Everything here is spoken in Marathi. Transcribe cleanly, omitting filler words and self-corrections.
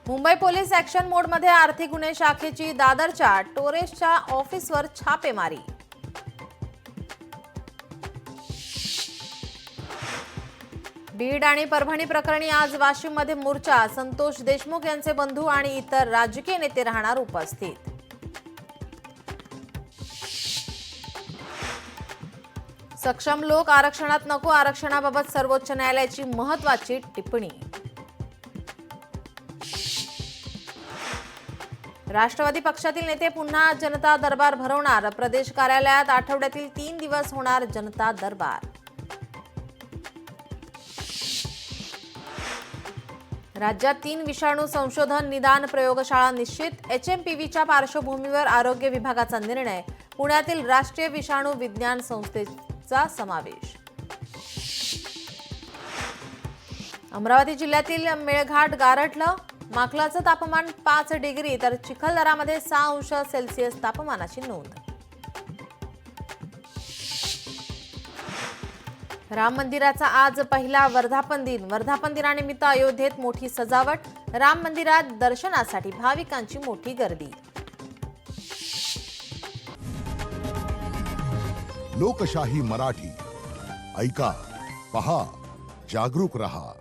मुंबई पोलीस ऍक्शन मोडमध्ये आर्थिक गुन्हे शाखेची दादरच्या टोरेसच्या ऑफिसवर छापेमारी। बीड आणि परभणी प्रकरणी आज वाशिममध्ये मोर्चा। संतोष देशमुख यांचे बंधू आणि इतर राजकीय नेते राहणार उपस्थित। सक्षम लोक आरक्षणात नको, आरक्षणाबाबत सर्वोच्च न्यायालयाची महत्त्वाची टिप्पणी। राष्ट्रवादी पक्षातील नेते पुन्हा जनता दरबार भरवणार। प्रदेश कार्यालयात आठवड्यातील 3 दिवस होणार जनता दरबार। राज्यात 3 विषाणू संशोधन निदान प्रयोगशाळा निश्चित। एचएमपीव्हीच्या पार्श्वभूमीवर आरोग्य विभागाचा निर्णय। पुण्यातील राष्ट्रीय विषाणू विज्ञान संस्थेचा समावेश। अमरावती जिल्ह्यातील मेळघाट गारठलं। माकलाचं तापमान 5 डिग्री तर चिखलदरामध्ये 6 अंश सेल्सिअस तापमानाची नोंद। राम मंदिराचा आज पहिला वर्धापन दिन। वर्धापन दिनानिमित्त अयोध्येत मोठी सजावट। राम मंदिरात दर्शनासाठी भाविकांची मोठी गर्दी। लोकशाही मराठी ऐका, पहा, जागरूक रहा।